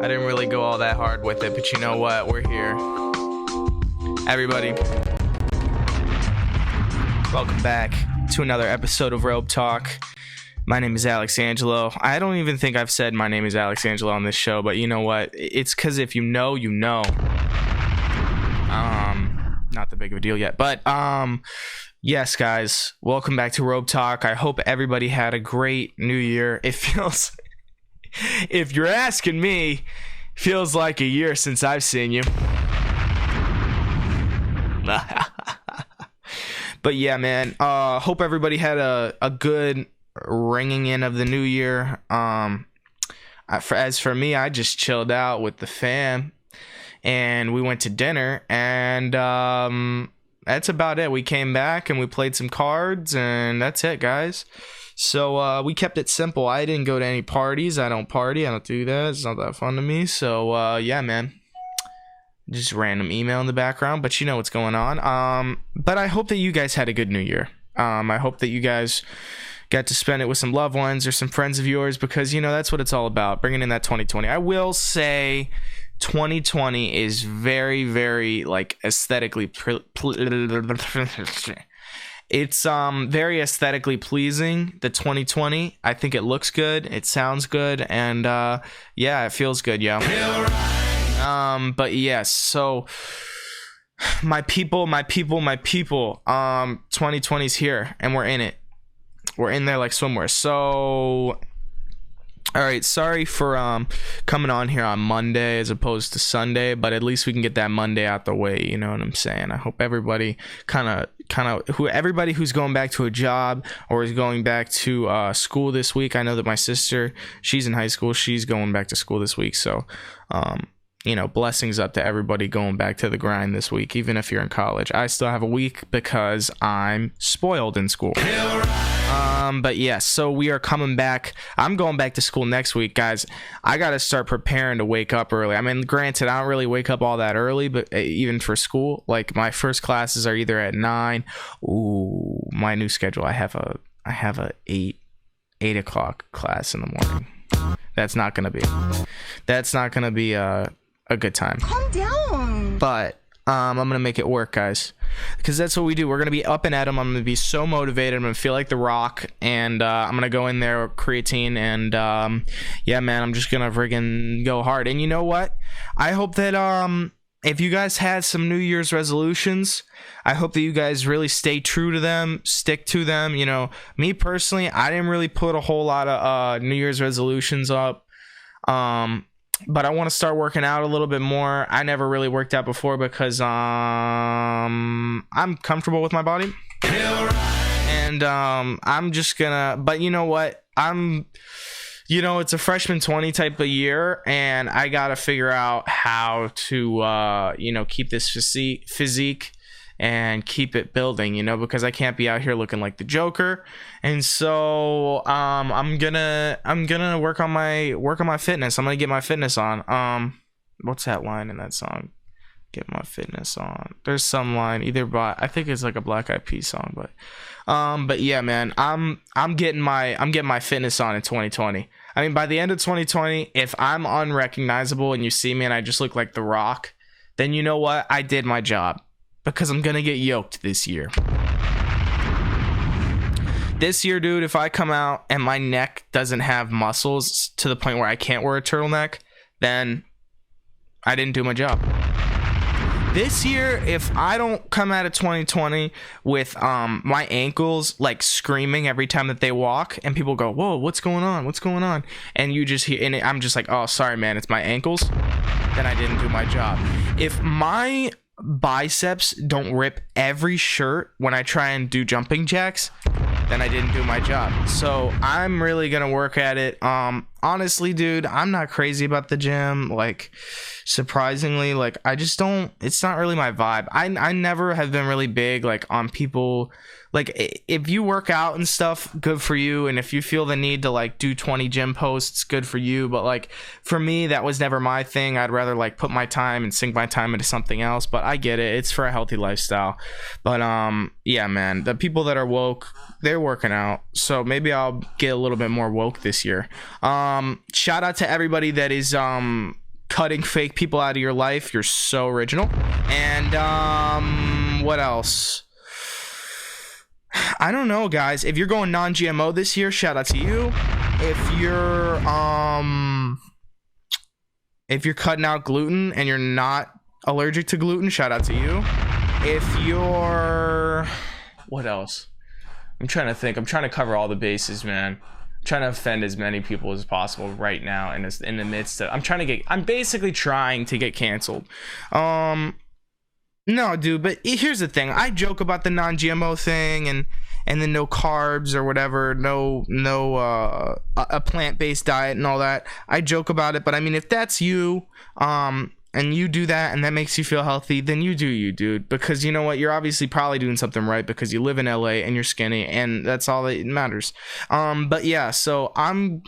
I didn't really go all that hard with it, but you know what? We're here. Everybody, welcome back to another episode of Robetalk. My name is Alex Angelo. I don't even think I've said my name is Alex Angelo on this show, but you know what? It's because if you know, you know. Not that big of a deal yet, but yes, guys, welcome back to Robetalk. I hope everybody had a great new year. It feels, if you're asking me, feels like a year since I've seen you. But yeah, man, hope everybody had a good ringing in of the new year. As for me, I just chilled out with the fam and we went to dinner, and that's about it. We came back and we played some cards, and that's it, guys. So we kept it simple. I didn't go to any parties. I don't party. I don't do that. It's not that fun to me. So yeah, man, just random email in the background, but you know what's going on. But I hope that you guys had a good new year. I hope that you guys got to spend it with some loved ones or some friends of yours, because you know that's what it's all about, bringing in that 2020. I will say 2020 is very, very like aesthetically it's very aesthetically pleasing. The 2020, I think it looks good, it sounds good, and yeah, it feels good, yo. But yes, so my people, 2020's here and we're in it. We're in there like swimwear. So all right, sorry for coming on here on Monday as opposed to Sunday, but at least we can get that Monday out the way, you know what I'm saying? I hope everybody everybody who's going back to a job or is going back to school this week. I know that my sister, she's in high school, she's going back to school this week, so you know, blessings up to everybody going back to the grind this week, even if you're in college. I still have a week because I'm spoiled in school. But yes, so we are coming back. I'm going back to school next week, guys. I got to start preparing to wake up early. I mean, granted, I don't really wake up all that early, but even for school, like my first classes are either at 9. Ooh, my new schedule. I have a 8 o'clock class in the morning. That's not gonna be a good time. Calm down. But I'm gonna make it work, guys, because that's what we do. We're gonna be up and at 'em. I'm gonna be so motivated. I'm gonna feel like The Rock, and I'm gonna go in there creatine, and yeah, man, I'm just gonna friggin' go hard. And you know what? I hope that if you guys had some New Year's resolutions, I hope that you guys really stay true to them, stick to them. You know, me personally, I didn't really put a whole lot of New Year's resolutions up. But I want to start working out a little bit more. I never really worked out before because I'm comfortable with my body. And I'm just gonna, but you know what? It's a freshman 20 type of year, and I gotta figure out how to keep this physique and keep it building, because I can't be out here looking like the Joker. And so I'm gonna work on my fitness. I'm gonna get my fitness on. What's that line in that song? Get my fitness on. There's some line either by, I think it's like a Black Eyed Peas song, but yeah, man, I'm getting my fitness on in 2020. I mean, by the end of 2020, if I'm unrecognizable and you see me and I just look like The Rock, then you know what? I did my job, because I'm gonna get yoked this year. This year, dude, if I come out and my neck doesn't have muscles to the point where I can't wear a turtleneck, then I didn't do my job. This year, if I don't come out of 2020 with my ankles like screaming every time that they walk, and people go, "Whoa, what's going on? What's going on?" and you just hear, and I'm just like, "Oh, sorry, man, it's my ankles," then I didn't do my job. If my biceps don't rip every shirt when I try and do jumping jacks, then I didn't do my job. So I'm really gonna work at it. Honestly, dude, I'm not crazy about the gym. Like, surprisingly, like, I just don't, it's not really my vibe. I never have been really big like on people. Like, if you work out and stuff, good for you. And if you feel the need to like do 20 gym posts, good for you. But like, for me, that was never my thing. I'd rather like put my time and sink my time into something else. But I get it. It's for a healthy lifestyle. But yeah, man, the people that are woke, they're working out. So maybe I'll get a little bit more woke this year. Shout out to everybody that is cutting fake people out of your life. You're so original. And what else? I don't know, guys. If you're going non-GMO this year, shout out to you. If you're cutting out gluten and you're not allergic to gluten, shout out to you. If you're, what else? I'm trying to think. I'm trying to cover all the bases, man. I'm trying to offend as many people as possible right now, and in the midst of, I'm basically trying to get canceled. No, dude, but here's the thing. I joke about the non-GMO thing and the no carbs or whatever, a plant-based diet and all that. I joke about it, but I mean, if that's you, and you do that and that makes you feel healthy, then you do you, dude. Because you know what? You're obviously probably doing something right because you live in LA and you're skinny, and that's all that matters. But yeah, so I'm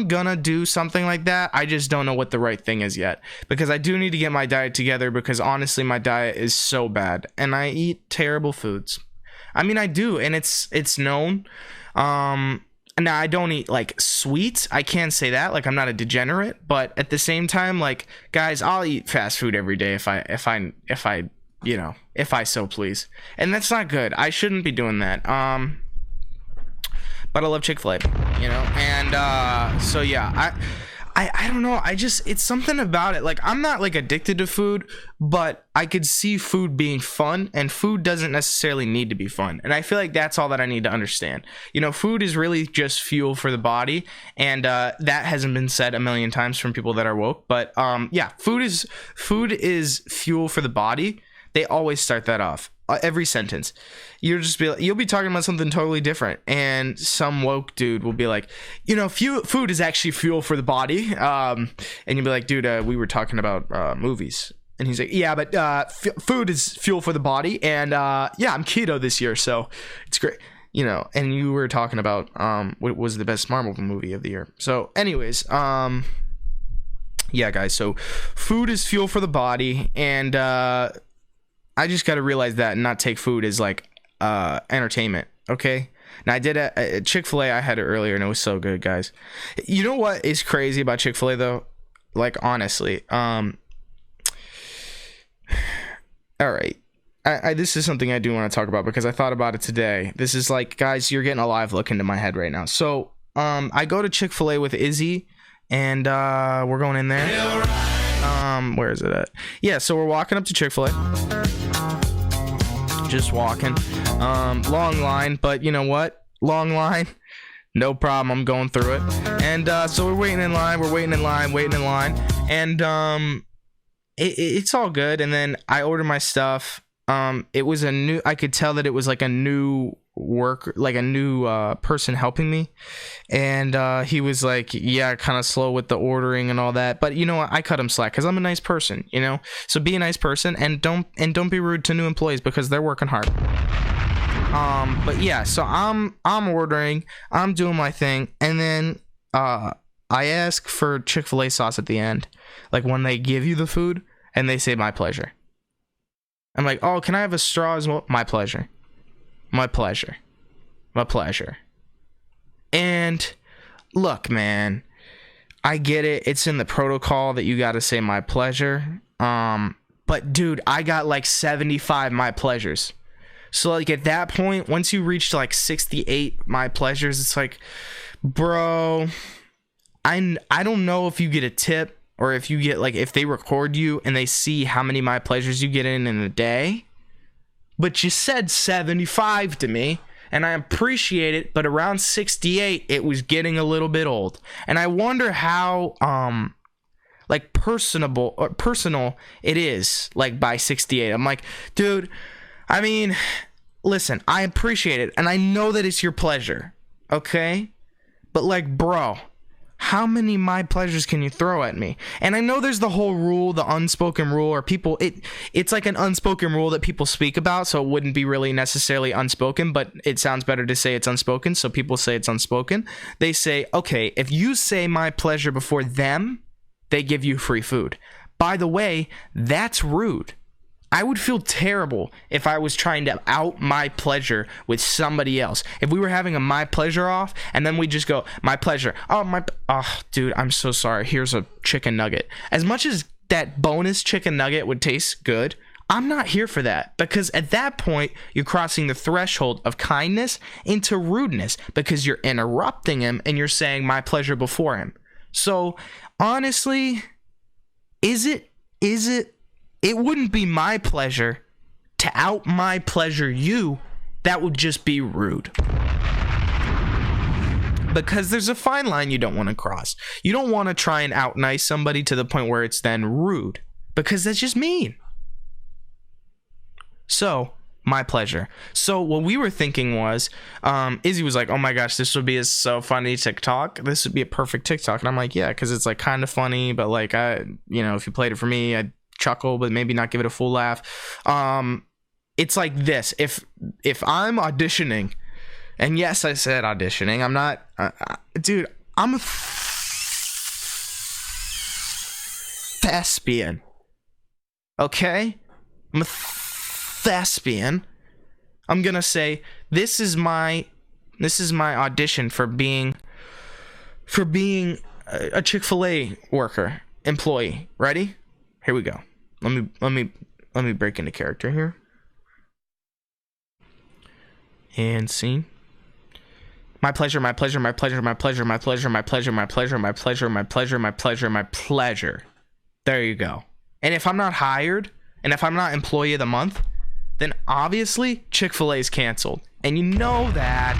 gonna do something like that. I just don't know what the right thing is yet, because I do need to get my diet together, because honestly my diet is so bad and I eat terrible foods. I mean, I do, and it's known. Now, I don't eat like sweets. I can't say that. Like, I'm not a degenerate, but at the same time, like, guys, I'll eat fast food every day if I so please. And that's not good. I shouldn't be doing that. But I love Chick-fil-A, you know? And so yeah, I don't know. It's something about it. Like, I'm not like addicted to food, but I could see food being fun, and food doesn't necessarily need to be fun. And I feel like that's all that I need to understand. You know, food is really just fuel for the body. And that hasn't been said a million times from people that are woke. But yeah, food is fuel for the body. They always start that off. Every sentence. You'll be talking about something totally different, and some woke dude will be like, you know, food is actually fuel for the body. And you'll be like, dude, we were talking about movies. And he's like, yeah, but food is fuel for the body, and yeah, I'm keto this year, so it's great. You know, and you were talking about what was the best Marvel movie of the year. So anyways, yeah, guys, so food is fuel for the body, and I just got to realize that and not take food as like entertainment. Okay. Now I did a Chick-fil-A. I had it earlier and it was so good, guys. You know what is crazy about Chick-fil-A though? Like, honestly, all right. This is something I do want to talk about because I thought about it today. This is like, guys, you're getting a live look into my head right now. So, I go to Chick-fil-A with Izzy, and we're going in there. Where is it at? Yeah, so we're walking up to Chick-fil-A. Just walking. Long line, but you know what? Long line. No problem. I'm going through it. And so we're waiting in line. And it's all good. And then I order my stuff. It was I could tell that it was like a new person helping me, and he was like, yeah, kind of slow with the ordering and all that, but you know what, I cut him slack because I'm a nice person, you know. So be a nice person and don't be rude to new employees because they're working hard. But yeah, so I'm ordering, I'm doing my thing, and then I ask for Chick-fil-A sauce at the end, like when they give you the food, and they say my pleasure. I'm like, oh, can I have a straw as well? My pleasure. My pleasure. My pleasure. And look, man, I get it. It's in the protocol that you got to say my pleasure. But dude, I got like 75 my pleasures. So like at that point, once you reach like 68 my pleasures, it's like, bro, I don't know if you get a tip or if you get like, if they record you and they see how many my pleasures you get in a day. But you said 75 to me, and I appreciate it, but around 68, it was getting a little bit old. And I wonder how, like, personal it is, like, by 68. I'm like, dude, I mean, listen, I appreciate it, and I know that it's your pleasure, okay? But, like, bro, how many my pleasures can you throw at me? And I know there's the whole rule, the unspoken rule, or people, it's like an unspoken rule that people speak about, so it wouldn't be really necessarily unspoken, but it sounds better to say it's unspoken, so people say it's unspoken. They say, okay, if you say my pleasure before them, they give you free food. By the way, that's rude. I would feel terrible if I was trying to out my pleasure with somebody else. If we were having a my pleasure off and then we just go, my pleasure. Oh, dude, I'm so sorry. Here's a chicken nugget. As much as that bonus chicken nugget would taste good, I'm not here for that, because at that point, you're crossing the threshold of kindness into rudeness, because you're interrupting him and you're saying my pleasure before him. So honestly, it wouldn't be my pleasure to out my pleasure you. That would just be rude. Because there's a fine line you don't want to cross. You don't want to try and out nice somebody to the point where it's then rude, because that's just mean. So, my pleasure. So, what we were thinking was, Izzy was like, oh my gosh, this would be a so funny TikTok. This would be a perfect TikTok. And I'm like, yeah, because it's like kind of funny, but like, if you played it for me, I'd chuckle, but maybe not give it a full laugh. It's like this. If I'm auditioning, and yes, I said auditioning, I'm not, dude, I'm a thespian. Okay? I'm a thespian. I'm gonna say this is my audition for being a Chick-fil-A worker, employee. Ready? Here we go. Let me break into character here. And scene. My pleasure, my pleasure, my pleasure, my pleasure, my pleasure, my pleasure, my pleasure, my pleasure, my pleasure, my pleasure, my pleasure. There you go. And if I'm not hired, and if I'm not employee of the month, then obviously Chick-fil-A is canceled. And you know that.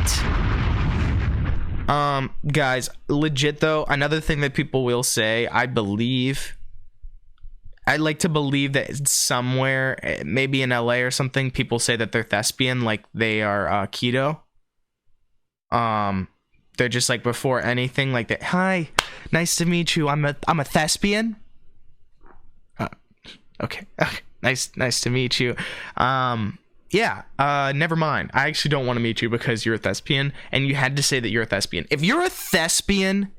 Guys, legit though, another thing that people will say, I like to believe that somewhere, maybe in LA or something, people say that they're thespian, like they are keto. They're just like before anything, like that. Hi, nice to meet you. I'm a thespian. Okay. Nice to meet you. Never mind. I actually don't want to meet you because you're a thespian, and you had to say that you're a thespian. If you're a thespian,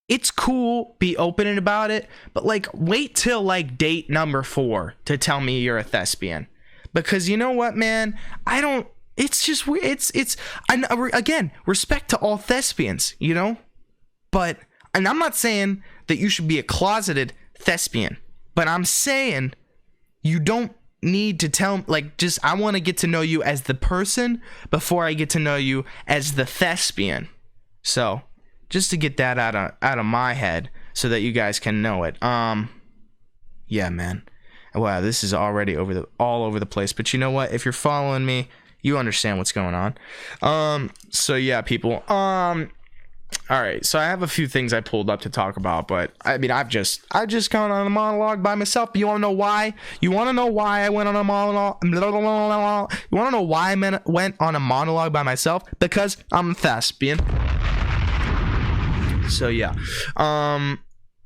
it's cool, be open about it, but like wait till like date number 4 to tell me you're a thespian. Because you know what, man? It's just weird. Again, respect to all thespians, you know? And I'm not saying that you should be a closeted thespian, but I'm saying you don't need to tell, like, just, I want to get to know you as the person before I get to know you as the thespian. So, just to get that out of my head so that you guys can know it. Yeah, man. Wow, this is already all over the place. But you know what? If you're following me, you understand what's going on. So yeah, people. All right, so I have a few things I pulled up to talk about, but I mean, I've just gone on a monologue by myself. But you want to know why? You want to know why I went on a monologue? You want to know why I went on a monologue by myself? Because I'm a thespian. So yeah. All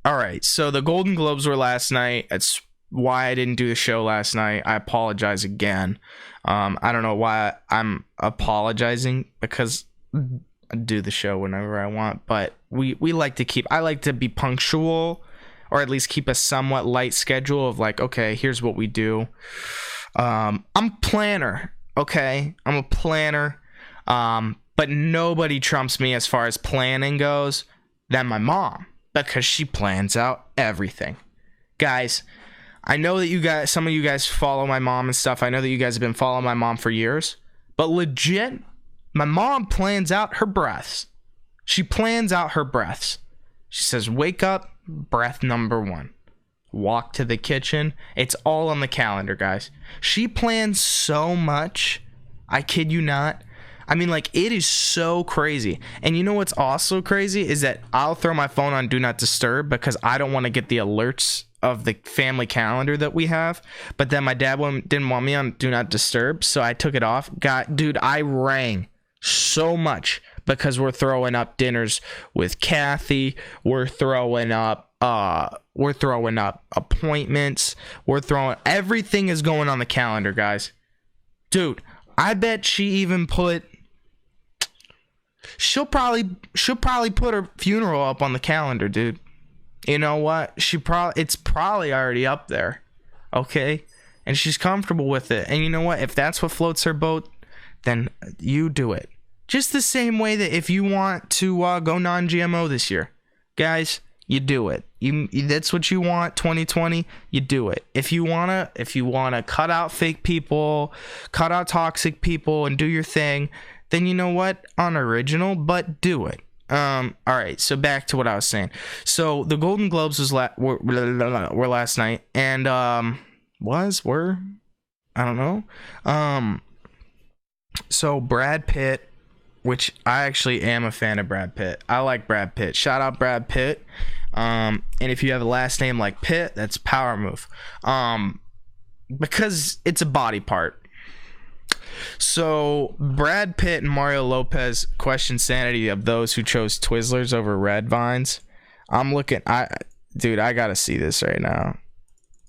right. So the Golden Globes were last night. That's why I didn't do the show last night. I apologize again. I don't know why I'm apologizing, because I do the show whenever I want, but I like to be punctual, or at least keep a somewhat light schedule of like, okay, here's what we do. I'm a planner. Okay. I'm a planner. But nobody trumps me as far as planning goes than my mom, because she plans out everything. Guys, I know that some of you guys follow my mom and stuff. I know that you guys have been following my mom for years, but legit, my mom plans out her breaths. She plans out her breaths. She says, wake up, breath number 1. Walk to the kitchen. It's all on the calendar, guys. She plans so much. I kid you not. I mean, like, it is so crazy. And you know what's also crazy is that I'll throw my phone on Do Not Disturb because I don't want to get the alerts of the family calendar that we have. But then my dad didn't want me on Do Not Disturb, so I took it off. Dude, I rang so much because we're throwing up dinners with Kathy. We're throwing up appointments. Everything is going on the calendar, guys. Dude, I bet she'll probably put her funeral up on the calendar, dude. You know what? It's probably already up there. Okay? And she's comfortable with it. And you know what? If that's what floats her boat, then you do it. Just the same way that if you want to go non-GMO this year, guys, you do it. That's what you want. 2020, you do it. If you wanna cut out fake people, cut out toxic people, and do your thing, then you know what? Unoriginal, but do it. All right. So back to what I was saying. So the Golden Globes were last night, and I don't know. So Brad Pitt, which I actually am a fan of Brad Pitt. I like Brad Pitt. Shout out Brad Pitt. And if you have a last name like Pitt, that's power move. Because it's a body part. So Brad Pitt and Mario Lopez question sanity of those who chose Twizzlers over Red Vines. Dude, I gotta see this right now.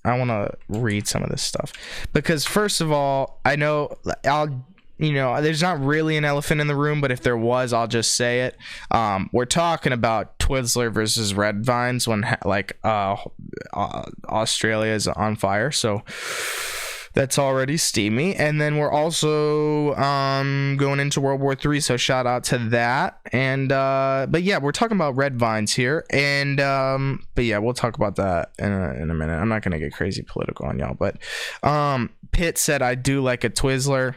I want to read some of this stuff because first of all, I know there's not really an elephant in the room, but if there was, I'll just say it. We're talking about Twizzler versus Red Vines when Australia is on fire, so that's already steamy. And then we're also going into World War III, so shout out to that. And but yeah, we're talking about Red Vines here, and but yeah, we'll talk about that in a minute. I'm not gonna get crazy political on y'all, but Pitt said I do like a Twizzler.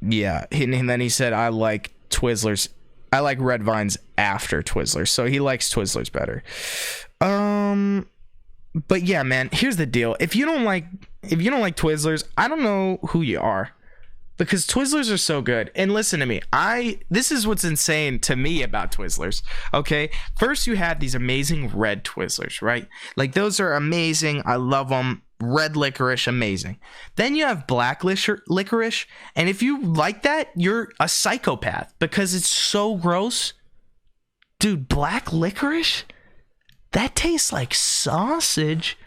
Yeah, and then he said I like Twizzlers. I like Red Vines after Twizzlers, so he likes Twizzlers better. But yeah, man, here's the deal. If you don't like Twizzlers, I don't know who you are, because Twizzlers are so good. And listen to me, this is what's insane to me about Twizzlers. Okay, first you had these amazing red Twizzlers, right? Like those are amazing. I love them. Red licorice, amazing. Then you have black licorice, and if you like that, you're a psychopath because it's so gross. Dude, black licorice? That tastes like sausage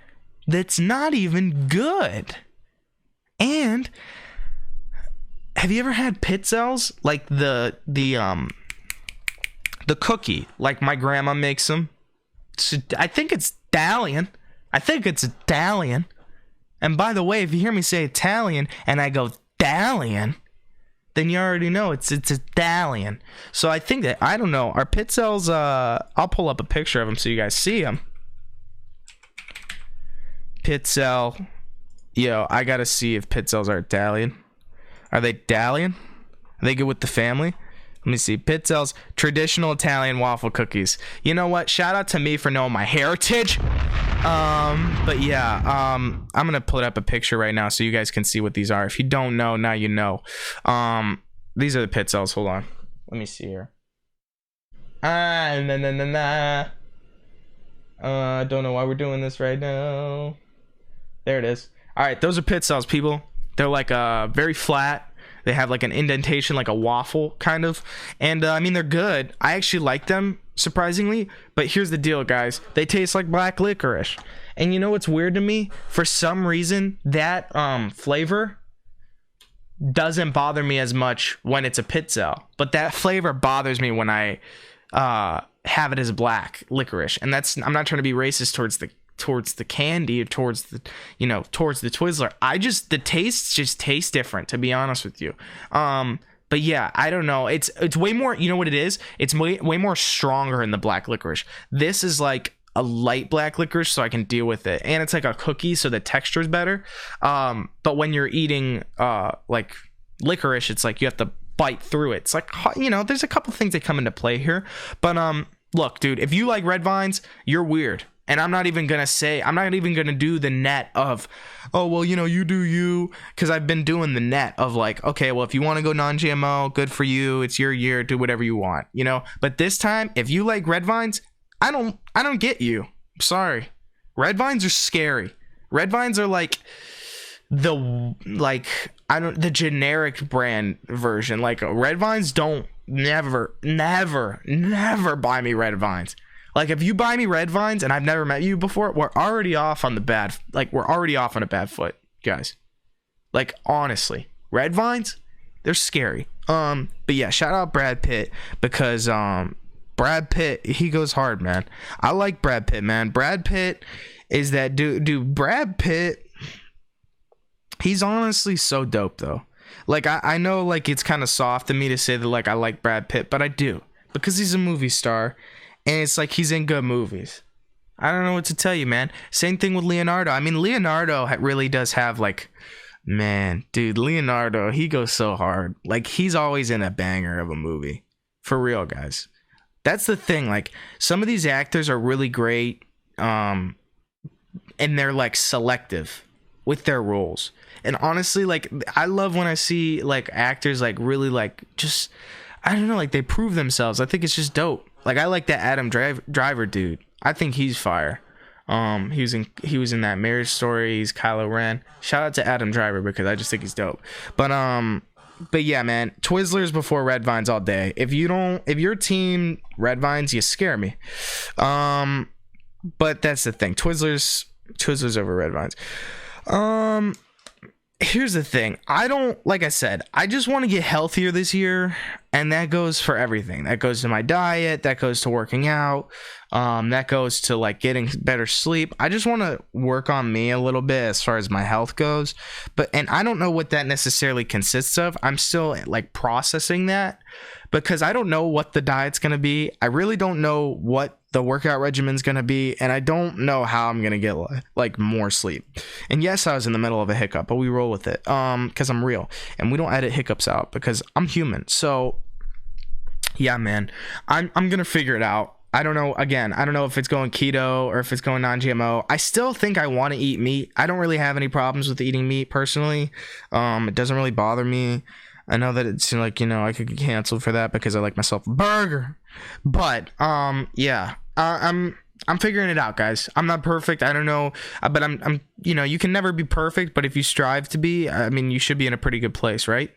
that's not even good. And have you ever had pizzelles? Like the cookie, like my grandma makes them. I think it's Italian. And by the way, if you hear me say Italian and I go Italian, then you already know it's Italian. So I think that, I don't know, our pizzelles, I'll pull up a picture of them so you guys see them. Pizzelle. Yo, I gotta see if pizzelles are Italian. Are they Italian? Are they good with the family? Let me see. Pizzelles, traditional Italian waffle cookies. You know what? Shout out to me for knowing my heritage. But yeah, I'm gonna put up a picture right now so you guys can see what these are. If you don't know, now you know. These are the pizzelles. Hold on. Let me see here. Don't know why we're doing this right now. There it is. All right, those are pizzelles, people. They're like very flat. They have like an indentation, like a waffle kind of. And I mean, they're good. I actually like them, surprisingly. But here's the deal, guys. They taste like black licorice. And you know what's weird to me? For some reason, that flavor doesn't bother me as much when it's a pizzelle. But that flavor bothers me when I have it as black licorice. And I'm not trying to be racist towards the candy or towards the Twizzler. The tastes just taste different, to be honest with you. But yeah, I don't know. It's way more, you know what it is? It's way more stronger in the black licorice. This is like a light black licorice, so I can deal with it. And it's like a cookie, so the texture is better. But when you're eating like licorice, it's like you have to bite through it. It's like, there's a couple things that come into play here. But look, dude, if you like Red Vines, you're weird. And I'm not even going to do the net of, oh, well, you do you. Because I've been doing the net of like, okay, well, if you want to go non-GMO, good for you. It's your year. Do whatever you want, But this time, if you like Red Vines, I don't get you. Sorry. Red Vines are scary. Red Vines are like the generic brand version. Like Red Vines don't never buy me Red Vines. Like, if you buy me Red Vines and I've never met you before, we're already off on a bad foot, guys. Like, honestly, Red Vines, they're scary. But yeah, shout out Brad Pitt because Brad Pitt, he goes hard, man. I like Brad Pitt, man. Brad Pitt is that dude. Brad Pitt, he's honestly so dope, though. Like, I know, like, it's kind of soft of me to say that, like, I like Brad Pitt, but I do. because he's a movie star, and it's like he's in good movies. I don't know what to tell you, man. Same thing with Leonardo. I mean, Leonardo really does have like, man, dude, Leonardo, he goes so hard. Like, he's always in a banger of a movie. For real, guys. That's the thing. Like, some of these actors are really great, and they're like selective with their roles. And honestly, like, I love when I see like actors like really like just, I don't know, like they prove themselves. I think it's just dope. Like, I like that Adam Driver dude. I think he's fire. He was in that Marriage Story. He's Kylo Ren. Shout out to Adam Driver because I just think he's dope. But yeah, man, Twizzlers before Red Vines all day. If your team Red Vines, you scare me. But that's the thing. Twizzlers over Red Vines. Here's the thing. Like I said, I just want to get healthier this year, and that goes for everything. That goes to my diet, that goes to working out, that goes to like getting better sleep. I just want to work on me a little bit as far as my health goes. And I don't know what that necessarily consists of. I'm still like processing that because I don't know what the diet's going to be. I really don't know what the workout regimen's going to be, and I don't know how I'm going to get like more sleep. And yes, I was in the middle of a hiccup, but we roll with it because I'm real, and we don't edit hiccups out because I'm human. So yeah, man, I'm going to figure it out. I don't know. Again, I don't know if it's going keto or if it's going non-GMO. I still think I want to eat meat. I don't really have any problems with eating meat personally. It doesn't really bother me. I know that it's like, you know, I could get canceled for that because I like myself a burger. But yeah, I'm figuring it out, guys. I'm not perfect. I don't know, but I'm you know, you can never be perfect, but if you strive to be, I mean, you should be in a pretty good place, right?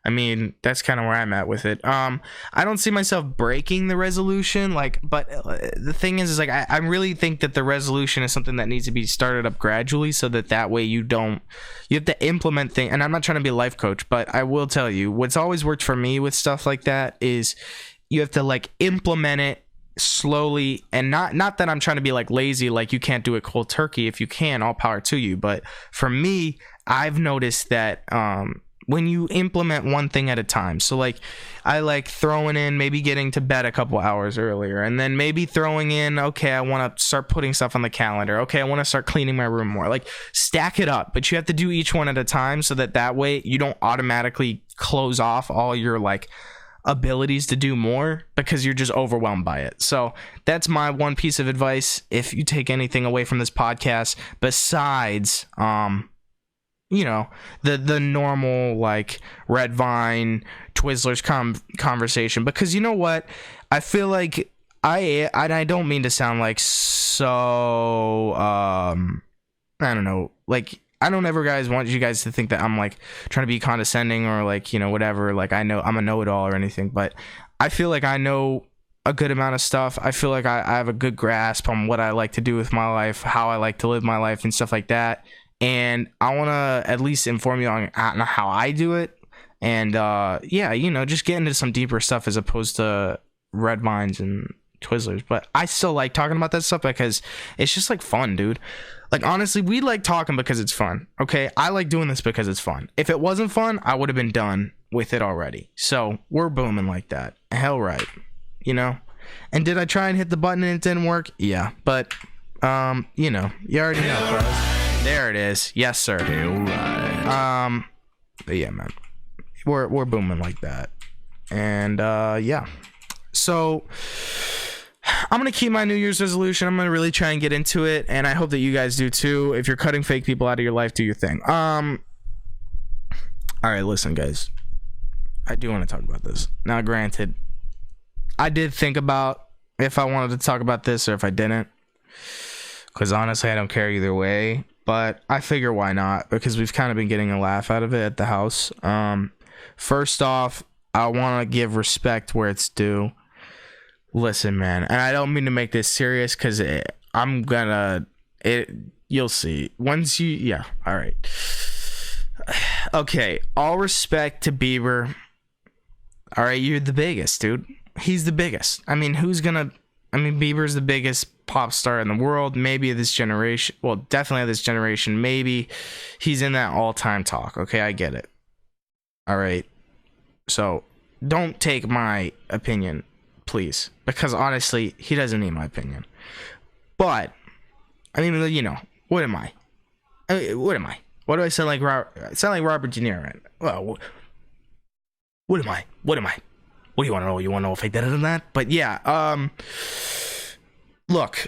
I mean, that's kind of where I'm at with it. I don't see myself breaking the resolution, like, but the thing is like, I really think that the resolution is something that needs to be started up gradually so that way you have to implement things. And I'm not trying to be a life coach, but I will tell you what's always worked for me with stuff like that is you have to like implement it slowly, and not that I'm trying to be like lazy, like you can't do it cold turkey. If you can, all power to you. But for me, I've noticed that, when you implement one thing at a time. So like I like throwing in maybe getting to bed a couple hours earlier, and then maybe throwing in, okay, I want to start putting stuff on the calendar. Okay, I want to start cleaning my room more. Like stack it up, but you have to do each one at a time so that way you don't automatically close off all your like abilities to do more because you're just overwhelmed by it. So that's my one piece of advice. If you take anything away from this podcast besides you know, the normal like Red Vine Twizzlers conversation, because you know what, I feel like I don't mean to sound like so I don't know, like I don't ever want you guys to think that I'm like trying to be condescending or like, you know, whatever, like I know I'm a know-it-all or anything, but I feel like I know a good amount of stuff. I feel like I have a good grasp on what I like to do with my life, how I like to live my life and stuff like that. And I want to at least inform you on how I do it. And yeah, you know, just get into some deeper stuff as opposed to Red Vines and Twizzlers. But I still like talking about that stuff because it's just like fun, dude. Like, honestly, we like talking because it's fun. Okay, I like doing this because it's fun. If it wasn't fun, I would have been done with it already. So we're booming like that. Hell right. You know? And did I try and hit the button and it didn't work? Yeah. But, you know, you already know, bros. There it is. Yes, sir. Right. But yeah, man, we're booming like that, and yeah. So I'm gonna keep my New Year's resolution. I'm gonna really try and get into it, and I hope that you guys do too. If you're cutting fake people out of your life, do your thing. All right, listen, guys. I do want to talk about this. Now, granted, I did think about if I wanted to talk about this or if I didn't, because honestly, I don't care either way. But I figure why not, because we've kind of been getting a laugh out of it at the house. First off, I want to give respect where it's due. Listen, man, and I don't mean to make this serious because you'll see. Once you, yeah, all right. Okay, all respect to Bieber. All right, you're the biggest, dude. He's the biggest. I mean, Bieber's the biggest pop star in the world, maybe of this generation. Well, definitely of this generation. Maybe he's in that all-time talk. Okay, I get it. All right. So don't take my opinion please, because honestly, he doesn't need my opinion. But I mean, you know, what am I? What am I? What do I sound like? I sound like Robert De Niro. Right? Well, what am I? What am I? What do you want to know? You want to know if I did it or that? But yeah, look,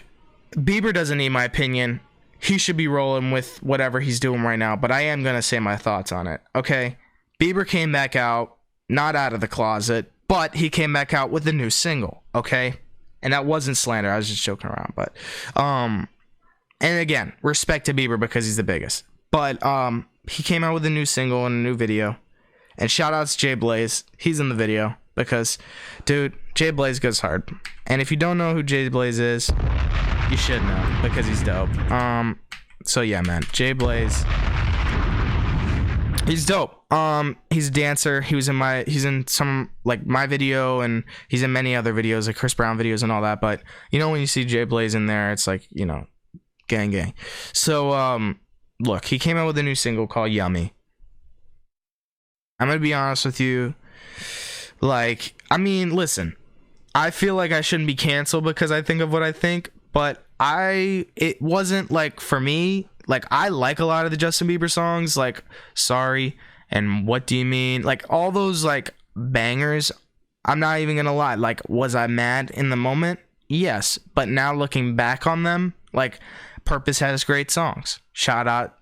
Bieber doesn't need my opinion. He should be rolling with whatever he's doing right now. But I am gonna say my thoughts on it. Okay, Bieber came back out, not out of the closet, but he came back out with a new single. Okay, and that wasn't slander. I was just joking around. But and again, respect to Bieber because he's the biggest. But he came out with a new single and a new video. And shout outs to Jay Blaze. He's in the video because, dude, Jay Blaze goes hard. And if you don't know who Jay Blaze is, you should know because he's dope. So yeah, man, Jay Blaze, he's dope. He's a dancer. He's in some like my video, and he's in many other videos, like Chris Brown videos and all that. But you know, when you see Jay Blaze in there, it's like, you know, gang. So look, he came out with a new single called Yummy. I'm gonna be honest with you. Like, I mean, listen, I feel like I shouldn't be canceled because I think of what I think, but it wasn't like for me. Like, I like a lot of the Justin Bieber songs, like Sorry and What Do You Mean, like all those like bangers. I'm not even gonna lie. Like, was I mad in the moment? Yes, but now looking back on them, like Purpose has great songs. Shout out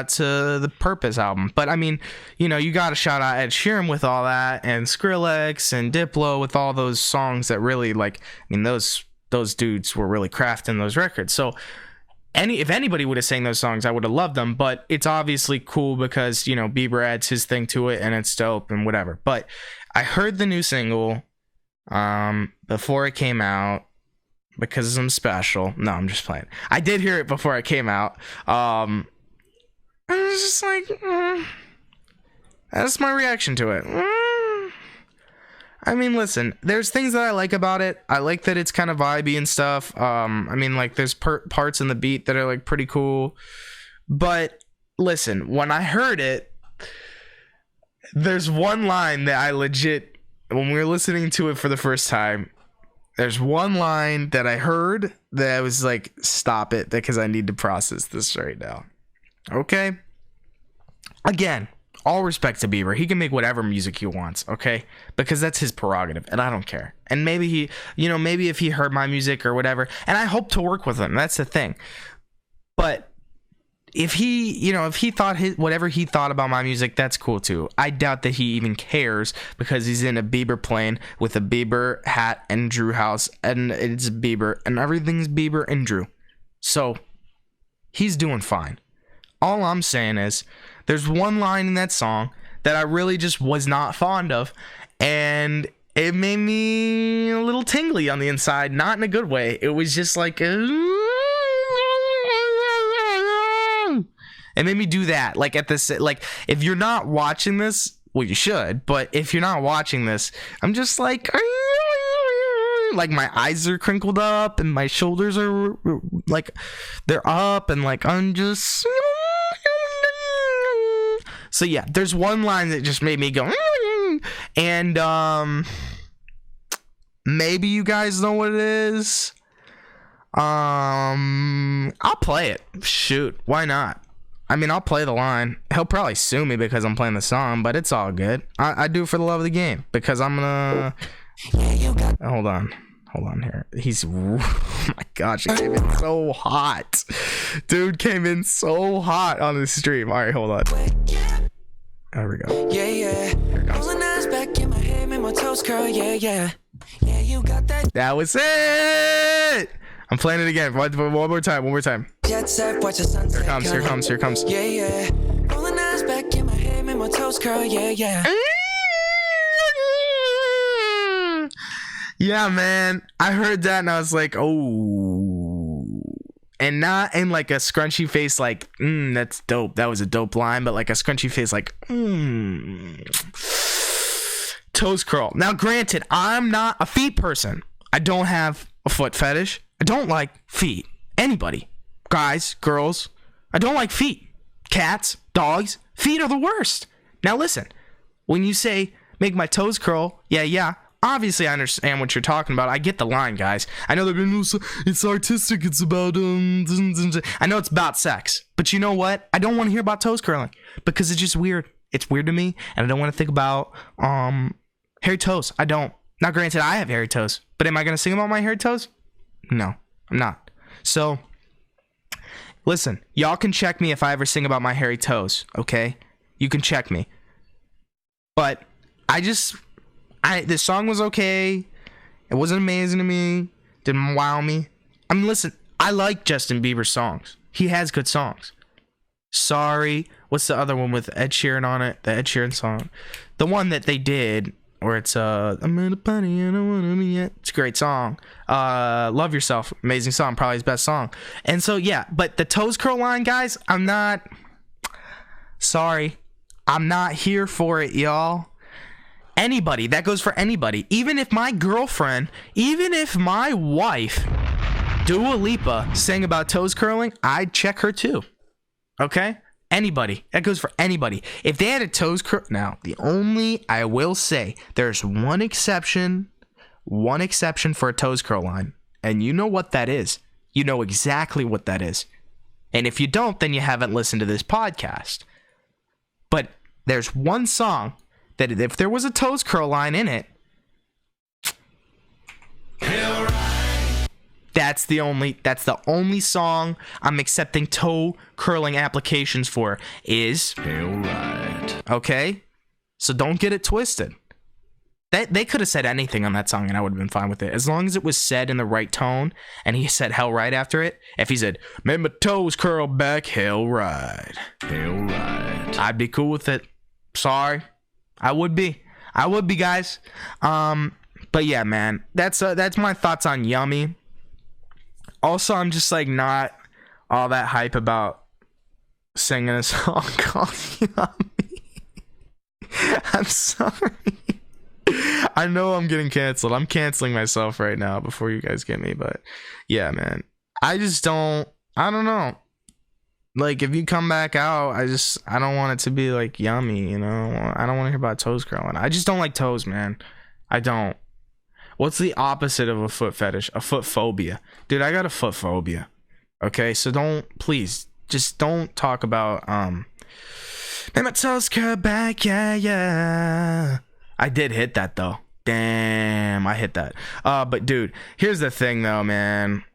to the Purpose album. But I mean, you know, you gotta shout out Ed Sheeran with all that, and Skrillex and Diplo with all those songs that really, like, I mean, those dudes were really crafting those records. So if anybody would have sang those songs, I would have loved them. But it's obviously cool because, you know, Bieber adds his thing to it and it's dope and whatever. But I heard the new single before it came out because I'm special. No, I'm just playing. I did hear it before it came out. I was just like, that's my reaction to it. I mean, listen, there's things that I like about it. I like that it's kind of vibey and stuff. I mean, like, there's parts in the beat that are, like, pretty cool. But, listen, when I heard it, there's one line that I legit, when we were listening to it for the first time, there's one line that I heard that I was like, stop it, because I need to process this right now. Okay? Again, all respect to Bieber. He can make whatever music he wants, okay? Because that's his prerogative, and I don't care. And maybe maybe if he heard my music or whatever, and I hope to work with him. That's the thing. But if he thought whatever he thought about my music, that's cool too. I doubt that he even cares because he's in a Bieber plane with a Bieber hat and Drew house, and it's Bieber, and everything's Bieber and Drew. So he's doing fine. All I'm saying is there's one line in that song that I really just was not fond of, and it made me a little tingly on the inside, not in a good way. It was just like, it made me do that. Like at this, like if you're not watching this, well, you should, but if you're not watching this, I'm just like my eyes are crinkled up and my shoulders are like they're up, and like I'm just. So yeah, there's one line that just made me go, and maybe you guys know what it is. I'll play it. Shoot, why not? I mean, I'll play the line. He'll probably sue me because I'm playing the song, but it's all good. I do it for the love of the game because I'm gonna. Hold on here. Oh my gosh, it came in so hot. Dude came in so hot on the stream. All right, hold on. There we go. Yeah. That was it. I'm playing it again. One more time. Here comes. Yeah. Rolling eyes back in my head, make my toes curl. Yeah. Yeah, man. I heard that and I was like, oh. And not in like a scrunchy face like, that's dope. That was a dope line, but like a scrunchy face like, toes curl. Now, granted, I'm not a feet person. I don't have a foot fetish. I don't like feet. Anybody. Guys, girls. I don't like feet. Cats, dogs. Feet are the worst. Now listen, when you say make my toes curl, yeah. obviously I understand what you're talking about. I get the line, guys. I know it's artistic. It's about I know it's about sex, but you know what? I don't want to hear about toes curling because it's just weird. It's weird to me, and I don't want to think about hairy toes. I don't. Now, granted, I have hairy toes, but am I gonna sing about my hairy toes? No, I'm not. So, listen, y'all can check me if I ever sing about my hairy toes. Okay, you can check me. But this song was okay. It wasn't amazing to me. Didn't wow me. I mean, listen, I like Justin Bieber's songs. He has good songs. Sorry. What's the other one with Ed Sheeran on it? The Ed Sheeran song. The one that they did where it's I'm at a party and I wanna be it. It's a great song. Love Yourself. Amazing song. Probably his best song. And so, yeah. But the toes curl line, guys, I'm not... Sorry. I'm not here for it, y'all. Anybody, that goes for anybody. Even if my girlfriend, even if my wife, Dua Lipa, sang about toes curling, I'd check her too. Okay? Anybody. That goes for anybody. If they had a toes curl... Now, I will say, there's one exception for a toes curl line. And you know what that is. You know exactly what that is. And if you don't, then you haven't listened to this podcast. But there's one song that if there was a toes curl line in it, that's the only song I'm accepting toe curling applications for is Hail Right. Okay? So don't get it twisted. They could have said anything on that song and I would have been fine with it. As long as it was said in the right tone and he said hell right after it. If he said, "Made my toes curl back, hell right. Hell right." I'd be cool with it. Sorry. I would be, guys. But yeah, man. That's my thoughts on Yummy. Also, I'm just like not all that hype about singing a song called Yummy. I'm sorry. I know I'm getting canceled. I'm canceling myself right now before you guys get me. But yeah, man. I don't know. Like, if you come back out, I don't want it to be like yummy, you know? I don't want to hear about toes curling. I just don't like toes, man. I don't. What's the opposite of a foot fetish? A foot phobia. Dude, I got a foot phobia. Okay, so please, just don't talk about, man, my toes curl back, yeah. I did hit that, though. Damn, I hit that. But dude, here's the thing, though, man.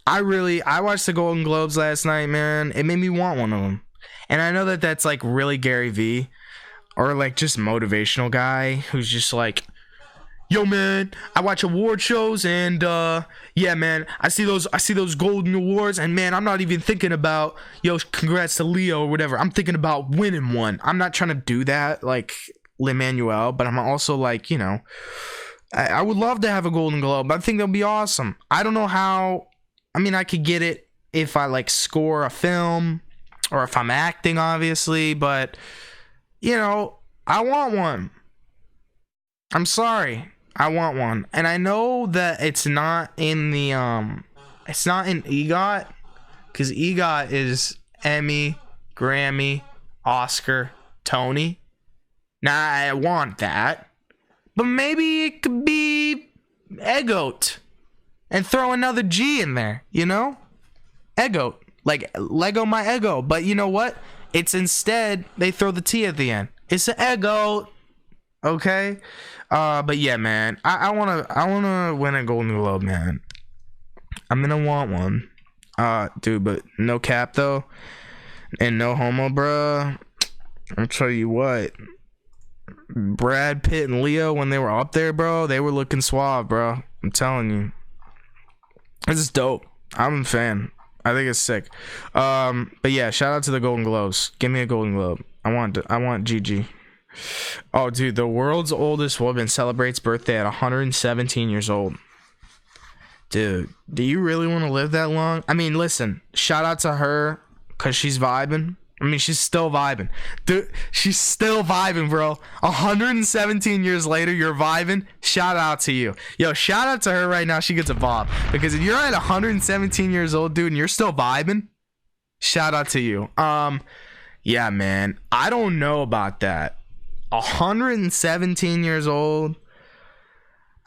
I watched the Golden Globes last night, man. It made me want one of them. And I know that that's like really Gary Vee or like just motivational guy who's just like, yo, man, I watch award shows and yeah, man, I see those golden awards and man, I'm not even thinking about, yo, congrats to Leo or whatever. I'm thinking about winning one. I'm not trying to do that like Lin-Manuel, but I'm also like, you know, I would love to have a Golden Globe. I think that'd be awesome. I don't know how. I mean, I could get it if I like score a film or if I'm acting, obviously, but you know, I want one. I'm sorry. I want one. And I know that it's not in the it's not in EGOT, cuz EGOT is Emmy, Grammy, Oscar, Tony. Now I want that. But maybe it could be EGOT. And throw another G in there, you know? Ego. Like, Lego my ego. But you know what? It's instead, they throw the T at the end. It's an ego. Okay? But yeah, man. I wanna win a Golden Globe, man. I'm gonna want one. Dude, but no cap, though. And no homo, bruh. I'll tell you what. Brad Pitt and Leo, when they were up there, bro, they were looking suave, bro. I'm telling you. This is dope. I'm a fan. I think it's sick. But yeah, shout out to the Golden Globes. Give me a Golden Globe. I want GG. Oh, dude, the world's oldest woman celebrates birthday at 117 years old. Dude, do you really want to live that long? I mean, listen, shout out to her because she's vibing. I mean, she's still vibing. Dude, she's still vibing, bro. 117 years later, you're vibing. Shout out to you. Yo, shout out to her right now. She gets a bob. Because if you're at 117 years old, dude, and you're still vibing, shout out to you. Yeah, man. I don't know about that. 117 years old.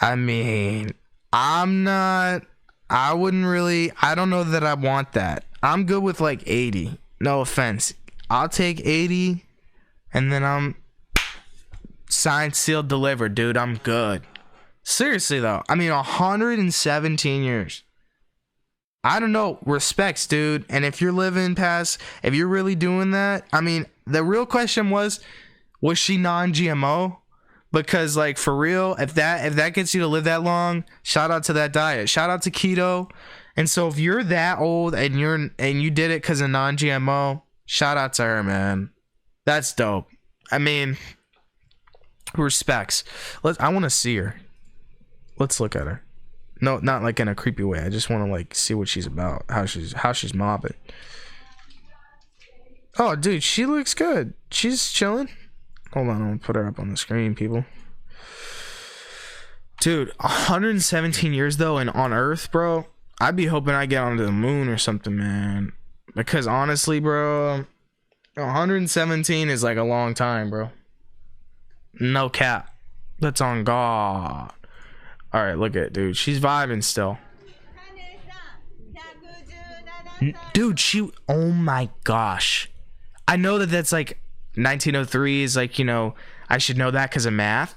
I mean, I'm not. I wouldn't really. I don't know that I want that. I'm good with like 80. No offense. I'll take 80, and then I'm signed, sealed, delivered, dude. I'm good. Seriously though, I mean, 117 years. I don't know. Respects, dude. And if you're living past, if you're really doing that, I mean, the real question was she non-GMO? Because like for real, if that gets you to live that long, shout out to that diet. Shout out to keto. And so if you're that old and you did it because of non-GMO, shout out to her, man. That's dope. I mean, respects. I want to see her. Let's look at her. No, not like in a creepy way. I just want to like see what she's about, how she's mobbing. Oh, dude, she looks good. She's chilling. Hold on, I'm gonna put her up on the screen, people. Dude, 117 years though, and on Earth, bro. I'd be hoping I get onto the moon or something, man. Because honestly, bro, 117 is like a long time, bro. No cap. That's on God. All right, look at it, dude. She's vibing still. Dude, oh my gosh. I know that's like 1903 is like, you know, I should know that because math.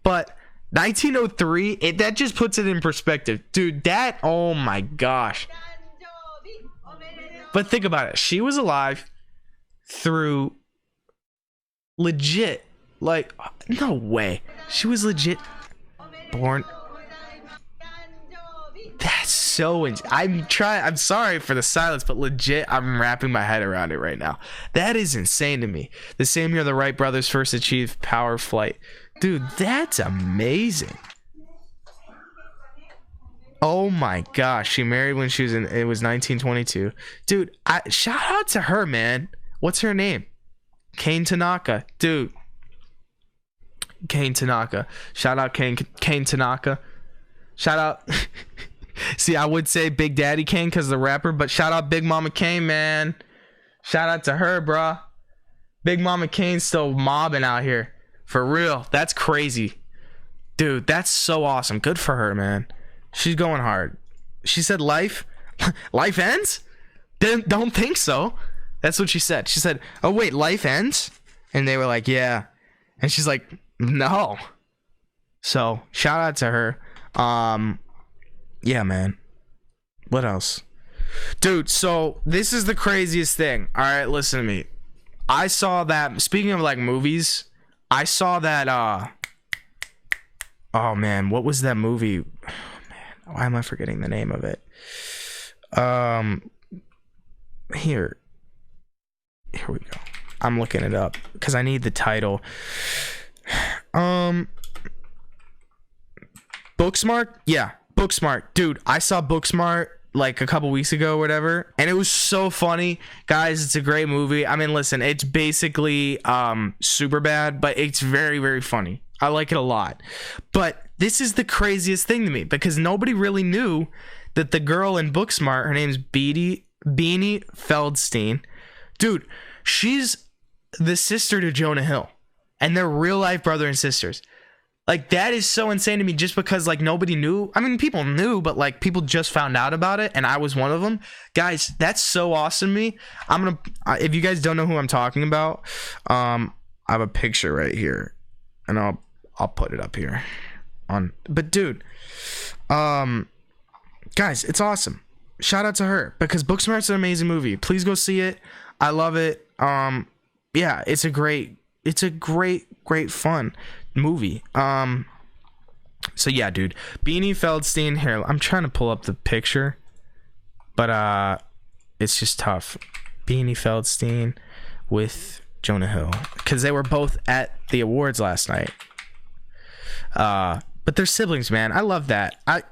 But 1903, that just puts it in perspective. Dude, oh my gosh. But think about it. She was alive through legit, like, no way. She was legit born. That's so I'm sorry for the silence, but legit I'm wrapping my head around it right now. That is insane to me. The same year the Wright brothers first achieved power flight. Dude, that's amazing. Oh my gosh, she married when it was 1922. Dude, shout out to her, man. What's her name? Kane Tanaka. Dude, Kane Tanaka. Shout out Kane Tanaka. Shout out. See, I would say Big Daddy Kane because the rapper, but shout out Big Mama Kane, man. Shout out to her, bruh. Big Mama Kane's still mobbing out here. For real. That's crazy. Dude, that's so awesome. Good for her, man. She's going hard. She said life ends? Don't think so. That's what she said. She said, oh wait, life ends? And they were like, yeah. And she's like, no. So shout out to her. Yeah, man. What else? Dude, so this is the craziest thing. All right, listen to me. I saw that, speaking of like movies, I saw that, oh man, what was that movie? Oh, man, why am I forgetting the name of it? Here we go. I'm looking it up because I need the title. Booksmart? Yeah, Booksmart. Dude, I saw Booksmart like a couple weeks ago or whatever, and it was so funny. Guys, it's a great movie. I mean, listen, it's basically super bad, but it's very, very funny. I like it a lot. But this is the craziest thing to me because nobody really knew that the girl in Booksmart, her name's Beanie Feldstein. Dude, she's the sister to Jonah Hill, and they're real life brother and sisters. Like, that is so insane to me just because, like, nobody knew. I mean, people knew, but, like, people just found out about it, and I was one of them. Guys, that's so awesome to me. I'm going to, if you guys don't know who I'm talking about, I have a picture right here, and I'll put it up here. But, dude, guys, it's awesome. Shout out to her, because Booksmart's an amazing movie. Please go see it. I love it. Yeah, it's a great fun movie. So yeah, dude, Beanie Feldstein. Here, I'm trying to pull up the picture, but it's just tough. Beanie Feldstein with Jonah Hill, because they were both at the awards last night. But they're siblings, man. I love that. I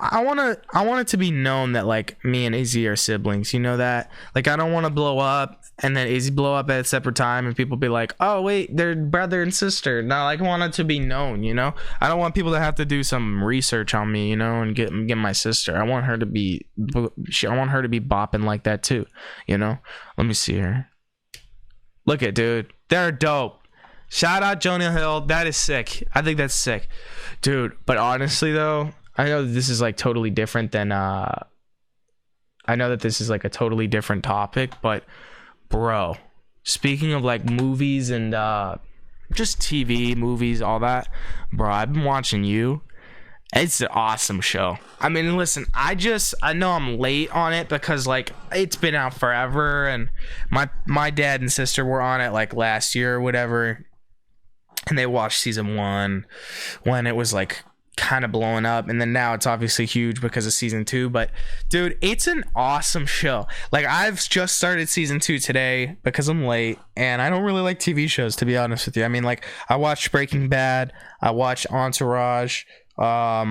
want it to be known that, like, me and Izzy are siblings. You know that? Like, I don't want to blow up and then Izzy blow up at a separate time and people be like, oh wait, they're brother and sister. No, like, I want it to be known, you know? I don't want people to have to do some research on me, you know, and get my sister. I want her to be bopping like that too, you know? Let me see her. Look at, dude. They're dope. Shout out Jonah Hill. That is sick. I think that's sick, dude. But honestly, though, I know that this is like totally different than. I know that this is like a totally different topic, but bro, speaking of like movies and just TV, movies, all that, bro, I've been watching You. It's an awesome show. I mean, listen, I know I'm late on it because like it's been out forever, and my dad and sister were on it like last year or whatever, and they watched season 1 when it was like kind of blowing up, and then now it's obviously huge because of season 2. But dude, it's an awesome show. Like, I've just started season 2 today because I'm late, and I don't really like TV shows, to be honest with you. I mean, like, I watched Breaking Bad, I watched Entourage. I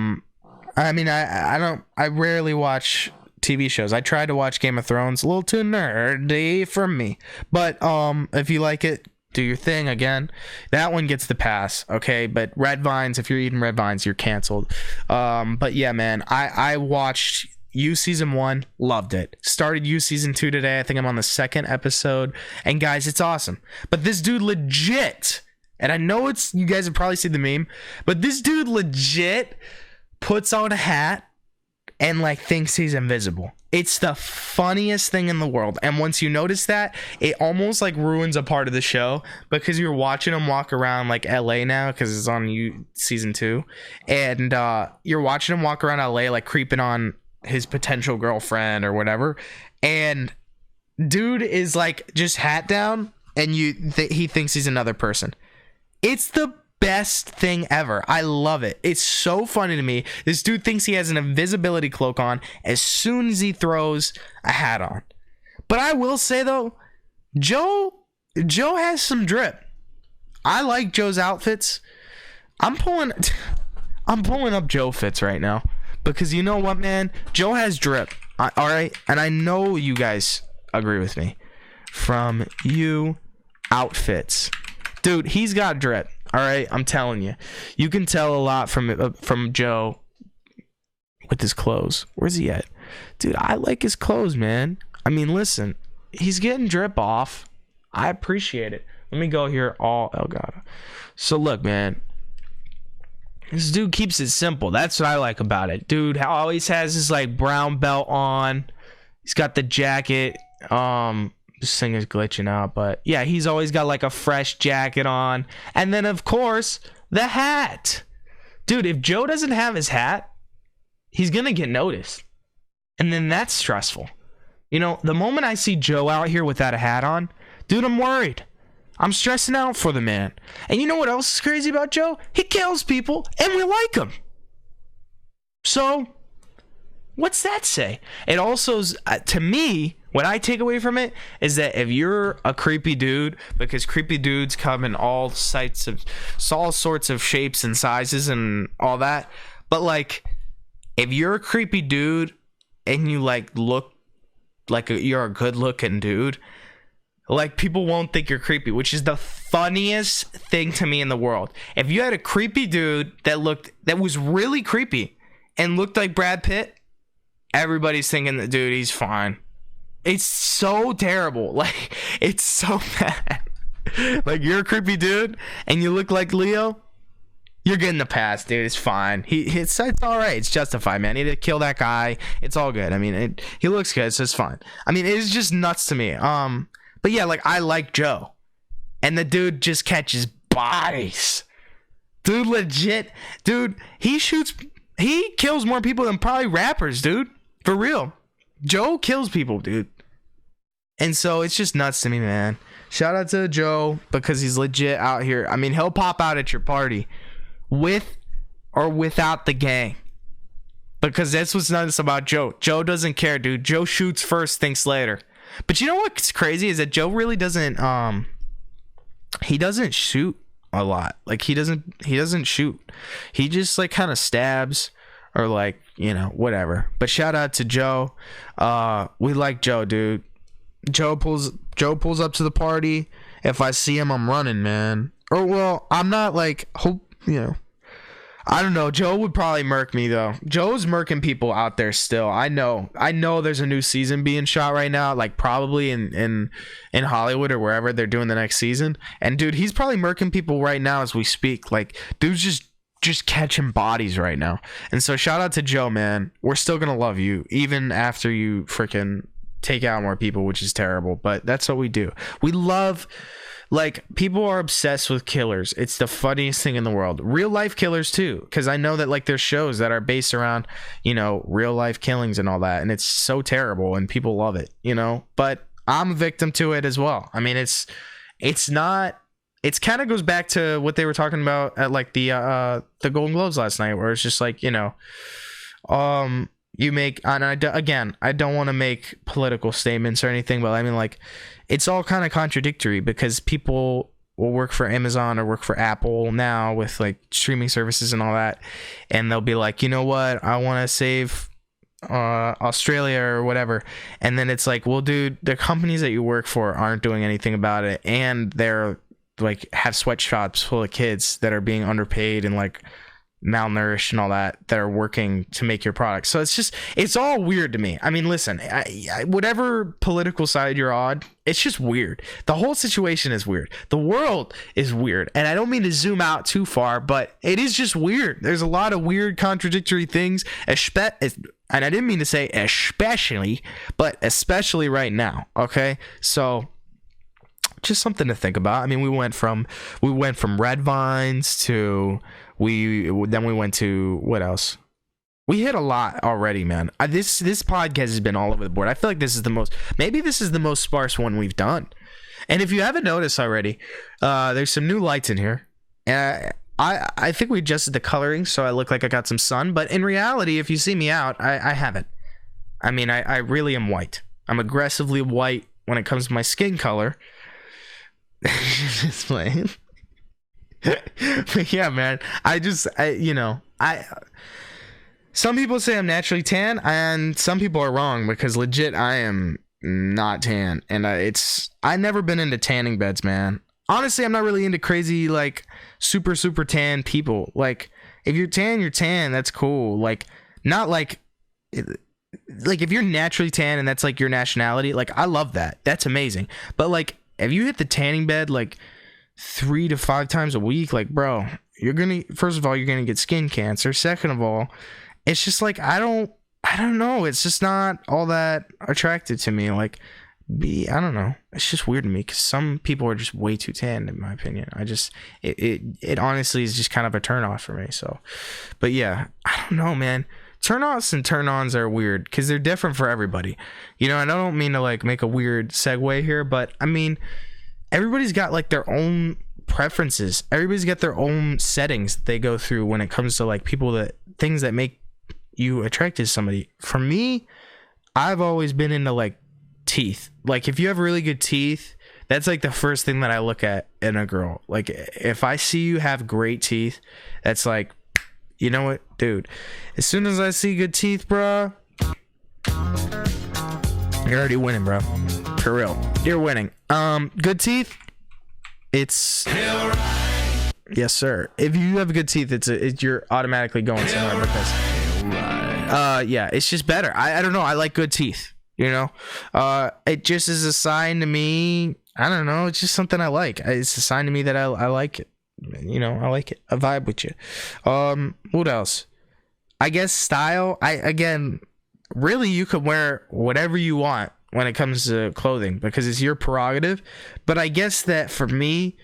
mean, I rarely watch TV shows. I tried to watch Game of Thrones, a little too nerdy for me, but if you like it, do your thing. Again, that one gets the pass, okay? But Red Vines, if you're eating Red Vines, you're canceled. But yeah, man, I watched You season 1, loved it. Started You season 2 today. I think I'm on the 2nd episode, and guys, it's awesome. But this dude legit, and I know you guys have probably seen the meme, but this dude legit puts on a hat and like thinks he's invisible. It's the funniest thing in the world. And once you notice that, it almost like ruins a part of the show, because you're watching him walk around like LA now, because it's on You season 2, and you're watching him walk around LA like creeping on his potential girlfriend or whatever, and dude is like just hat down, and he thinks he's another person. It's the best thing ever. I love it. It's so funny to me. This dude thinks he has an invisibility cloak on as soon as he throws a hat on. But I will say though, Joe has some drip. I like Joe's outfits. I'm pulling up Joe fits right now, because you know what, man? Joe has drip. All right, and I know you guys agree with me. From You outfits, dude, he's got drip. All right, I'm telling you, you can tell a lot from Joe with his clothes. Where's he at, dude? I like his clothes, man. I mean, listen, he's getting drip off. I appreciate it. Let me go here. All Elgato. So look, man, this dude keeps it simple. That's what I like about it, dude. Always has his like brown belt on. He's got the jacket. This thing is glitching out, but yeah, he's always got like a fresh jacket on, and then of course the hat. Dude, if Joe doesn't have his hat, he's gonna get noticed, and then that's stressful. You know, the moment I see Joe out here without a hat on, dude, I'm worried. I'm stressing out for the man. And you know what else is crazy about Joe? He kills people, and we like him. So what's that say? It also, to me, what I take away from it is that if you're a creepy dude, because creepy dudes come in all sorts of shapes and sizes and all that, but like, if you're a creepy dude and you like look like you're a good looking dude, like, people won't think you're creepy, which is the funniest thing to me in the world. If you had a creepy dude that was really creepy and looked like Brad Pitt, everybody's thinking that, dude, he's fine. It's so terrible. Like, it's so bad. Like, you're a creepy dude and you look like Leo, you're getting the pass, dude. It's fine. It's all right. It's justified, man. He didn't kill that guy. It's all good. I mean, he looks good, so it's fine. I mean, it's just nuts to me. But yeah, like, I like Joe, and the dude just catches bodies. Dude, legit. Dude, he kills more people than probably rappers, dude. For real. Joe kills people, dude. And so it's just nuts to me, man. Shout out to Joe, because he's legit out here. I mean, he'll pop out at your party with or without the gang, because that's what's nuts about Joe. Joe doesn't care, dude. Joe shoots first, thinks later. But you know what's crazy is that Joe really doesn't he doesn't shoot a lot. Like, he doesn't shoot. He just like kind of stabs, or like, you know, whatever. But shout out to Joe. We like Joe, dude. Joe pulls up to the party. If I see him, I'm running, man. Or, well, I'm not like, you know, I don't know. Joe would probably murk me though. Joe's murking people out there still. I know. There's a new season being shot right now, like probably in Hollywood or wherever they're doing the next season. And dude, he's probably murking people right now as we speak. Like, dude's just catching bodies right now. And so shout out to Joe, man. We're still gonna love you even after you freaking take out more people, which is terrible. But that's what we do. We love. Like, people are obsessed with killers. It's the funniest thing in the world. Real life killers too, because I know that like there's shows that are based around, you know, real life killings and all that, and it's so terrible and people love it, you know. But I'm a victim to it as well. I mean, it's not. It's kind of goes back to what they were talking about at like the Golden Globes last night, where it's just like, you know, you make, and I don't want to make political statements or anything, but I mean, like, it's all kind of contradictory because people will work for Amazon or work for Apple now with like streaming services and all that, and they'll be like, you know what, I want to save Australia or whatever, and then it's like, well, dude, the companies that you work for aren't doing anything about it, and they're like have sweatshops full of kids that are being underpaid and like malnourished and all that are working to make your product. So it's all weird to me. I mean, listen, whatever political side you're on, it's just weird. The whole situation is weird. The world is weird. And I don't mean to zoom out too far, but it is just weird. There's a lot of weird contradictory things, and I didn't mean to say especially, but especially right now. Okay. So just something to think about. I mean, we went from red vines to we went to what else? We hit a lot already, man. This podcast has been all over the board. I feel like this is the most sparse one we've done. And if you haven't noticed already, there's some new lights in here. I think we adjusted the coloring so I look like I got some sun, but in reality, if you see me out, I haven't. I mean, I really am white. I'm aggressively white when it comes to my skin color. Just playing. But yeah, man, some people say I'm naturally tan, and some people are wrong because legit I am not tan, and I've never been into tanning beds, man. Honestly, I'm not really into crazy like super tan people. Like, if you're tan, you're tan. That's cool. Like, not like if you're naturally tan and that's like your nationality, like I love that. That's amazing. But like, if you hit the tanning bed like 3 to 5 times a week, like, bro, first of all, you're gonna get skin cancer. Second of all, it's just like, I don't know. It's just not all that attractive to me. Like, I don't know. It's just weird to me because some people are just way too tan, in my opinion. It honestly is just kind of a turn off for me. So, but yeah, I don't know, man. Turn offs and turn ons are weird because they're different for everybody. You know, and I don't mean to like make a weird segue here, but I mean, everybody's got like their own preferences. Everybody's got their own settings that they go through when it comes to like things that make you attracted to somebody. For me, I've always been into like teeth. Like, if you have really good teeth, that's like the first thing that I look at in a girl. Like, if I see you have great teeth, that's like, you know what, dude, as soon as I see good teeth, bro, you're already winning, bro. For real, you're winning. Good teeth, it's yes, sir. If you have good teeth, you're automatically going somewhere because yeah, it's just better. I don't know. I like good teeth. You know, it just is a sign to me. I don't know. It's just something I like. It's a sign to me that I like it. You know, I like it. I vibe with you. What else? I guess style. Really, you could wear whatever you want when it comes to clothing because it's your prerogative. But I guess that for me,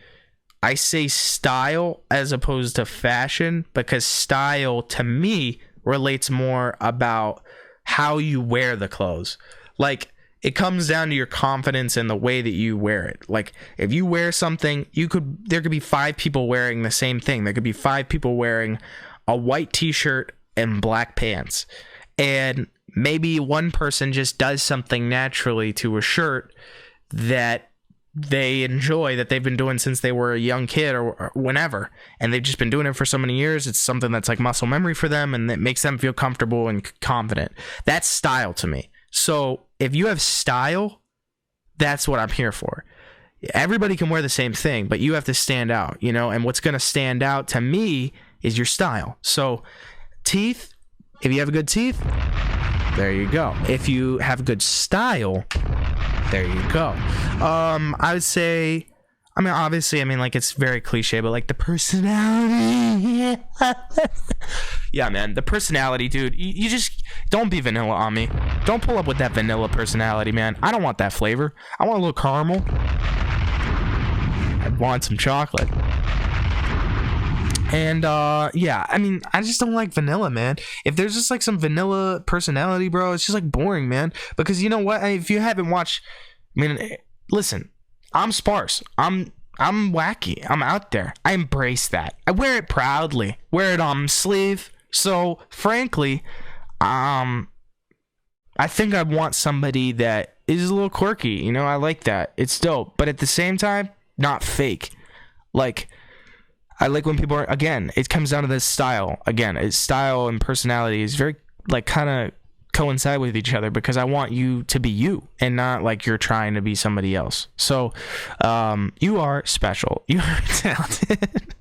I say style as opposed to fashion because style to me relates more about how you wear the clothes. Like, it comes down to your confidence and the way that you wear it. Like, if you wear something, there could be 5 people wearing the same thing. There could be 5 people wearing a white t-shirt and black pants. And maybe one person just does something naturally to a shirt that they enjoy, that they've been doing since they were a young kid or whenever. And they've just been doing it for so many years. It's something that's like muscle memory for them and that makes them feel comfortable and confident. That's style to me. So if you have style, that's what I'm here for. Everybody can wear the same thing, but you have to stand out, you know? And what's going to stand out to me is your style. So teeth, if you have good teeth, there you go. If you have good style, there you go. I would say, I mean, obviously, I mean, like, it's very cliche, but like the personality. Yeah, man, the personality, dude. You just don't be vanilla on me. Don't pull up with that vanilla personality, man. I don't want that flavor. I want a little caramel. I want some chocolate. And yeah, I mean, I just don't like vanilla, man. If there's just like some vanilla personality, bro, it's just like boring, man. Because you know what? If you haven't watched, I mean, listen, I'm sparse. I'm wacky. I'm out there. I embrace that. I wear it proudly. Wear it on my sleeve. So frankly, I think I want somebody that is a little quirky. You know, I like that. It's dope. But at the same time, not fake. Like, I like when people are, again, it comes down to this style. Again, it's style and personality is very, like, kind of coincide with each other, because I want you to be you and not like you're trying to be somebody else. So, you are special. You are talented.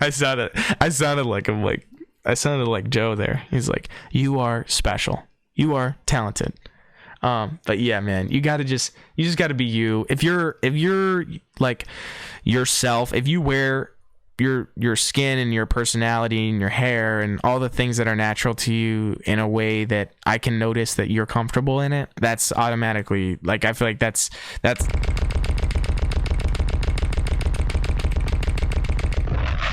I sounded like Joe there. He's like, you are special. You are talented. But yeah, man, you just gotta be you. If you're like yourself, if you wear your skin and your personality and your hair and all the things that are natural to you in a way that I can notice that you're comfortable in it, that's automatically, like, I feel like that's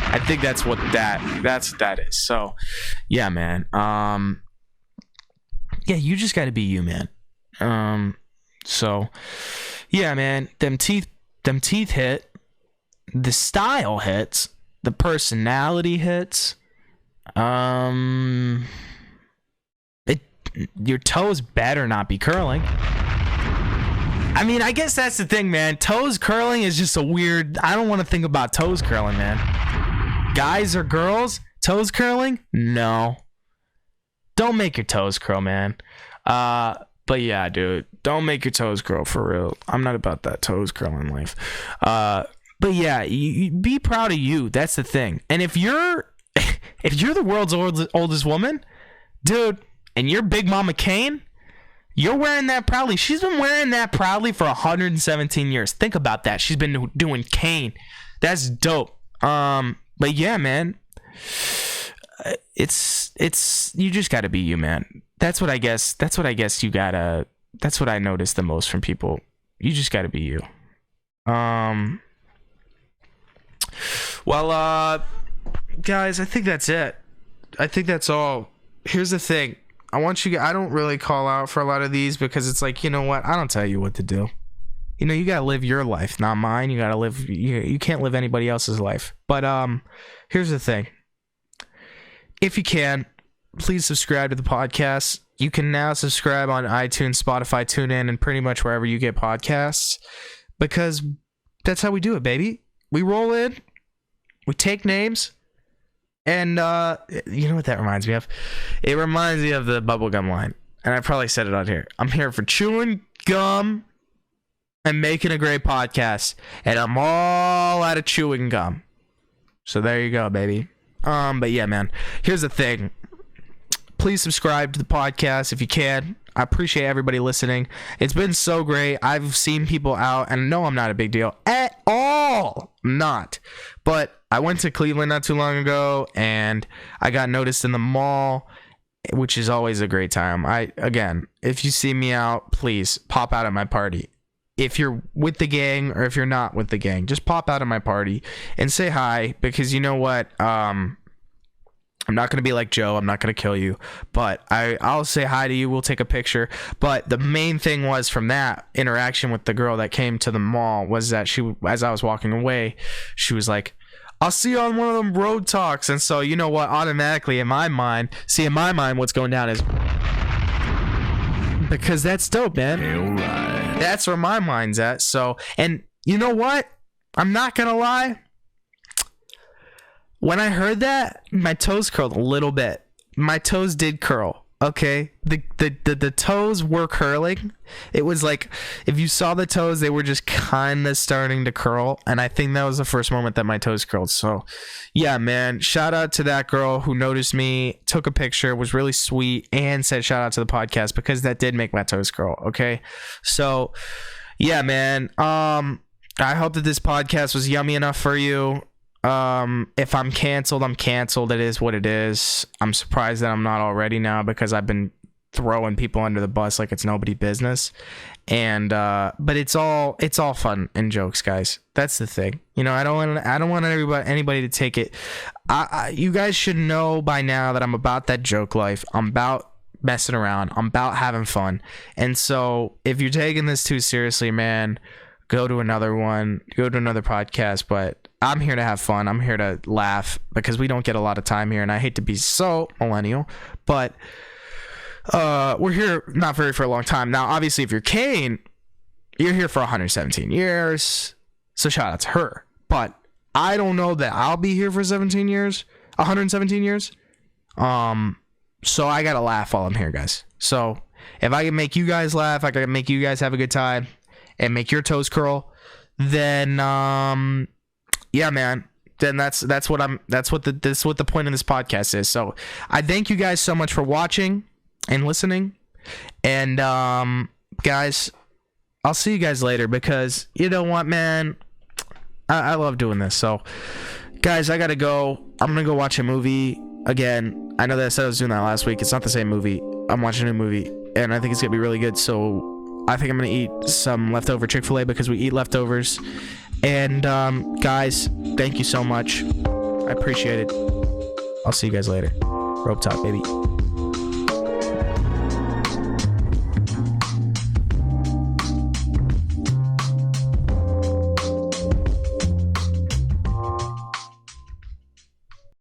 I think that's what that is. So yeah, man. Yeah, you just gotta be you, man. So yeah, man, them teeth hit, the style hits, the personality hits, your toes better not be curling. I mean, I guess that's the thing, man. Toes curling is just a weird, I don't want to think about toes curling, man. Guys or girls, toes curling? No. Don't make your toes curl, man. But yeah, dude, don't make your toes curl, for real. I'm not about that toes curling life. But yeah, you be proud of you. That's the thing. And if you're the world's oldest woman, dude, and you're Big Mama Kane, you're wearing that proudly. She's been wearing that proudly for 117 years. Think about that. She's been doing Kane. That's dope. But yeah, man, it's you just gotta be you, man. That's what I guess you gotta. That's what I notice the most from people. You just gotta be you. Well, guys, I think that's it. I think that's all. Here's the thing. I don't really call out for a lot of these, because it's like, you know what? I don't tell you what to do. You know, you gotta live your life, not mine. You gotta live. You can't live anybody else's life. But here's the thing. If you can, please subscribe to the podcast. You can now subscribe on iTunes, Spotify, TuneIn, and pretty much wherever you get podcasts, because that's how we do it, baby. We roll in, we take names, and you know what that reminds me of? It reminds me of the bubblegum line, and I probably said it on here. I'm here for chewing gum and making a great podcast, and I'm all out of chewing gum. So there you go, baby. But yeah, man, here's the thing. Please subscribe to the podcast if you can. I appreciate everybody listening. It's been so great. I've seen people out, and no, I'm not a big deal at all. I'm not. But I went to Cleveland not too long ago, and I got noticed in the mall, which is always a great time. Again, if you see me out, please pop out at my party. If you're with the gang or if you're not with the gang, just pop out of my party and say hi, because you know what? I'm not going to be like Joe. I'm not going to kill you, but I'll say hi to you. We'll take a picture. But the main thing was, from that interaction with the girl that came to the mall, was that as I was walking away, she was like, I'll see you on one of them road talks. And so, you know what? Automatically in my mind, what's going down is, because that's dope, man. Right. That's where my mind's at. So, and you know what? I'm not going to lie. When I heard that, my toes curled a little bit. My toes did curl. Okay, the toes were curling. It was like, if you saw the toes, they were just kind of starting to curl, and I think that was the first moment that my toes curled. So yeah, man, shout out to that girl who noticed me, took a picture, was really sweet, and said shout out to the podcast, because that did make my toes curl. Okay, so yeah, man, I hope that this podcast was yummy enough for you. If I'm canceled, I'm canceled. It is what it is. I'm surprised that I'm not already now, because I've been throwing people under the bus like it's nobody's business. And but it's all fun and jokes, guys. That's the thing. You know, I don't want anybody to take it. You guys should know by now that I'm about that joke life. I'm about messing around. I'm about having fun. And so if you're taking this too seriously, man, go to another one, go to another podcast. But I'm here to have fun. I'm here to laugh, because we don't get a lot of time here, and I hate to be so millennial, but we're here not for a long time. Now, obviously, if you're Kane, you're here for 117 years, so shout out to her. But I don't know that I'll be here for 117 years. So I gotta laugh while I'm here, guys. So if I can make you guys laugh, I can make you guys have a good time, and make your toes curl, then yeah, man, then that's what the point of this podcast is. So I thank you guys so much for watching and listening, and guys, I'll see you guys later, because you know what, man, I love doing this. So guys, I gotta go. I'm gonna go watch a movie again. I know that I said I was doing that last week. It's not the same movie. I'm watching a movie, and I think it's gonna be really good. So I think I'm gonna eat some leftover Chick-fil-A, because we eat leftovers. And guys, thank you so much. I appreciate it. I'll see you guys later. Robetalk, baby.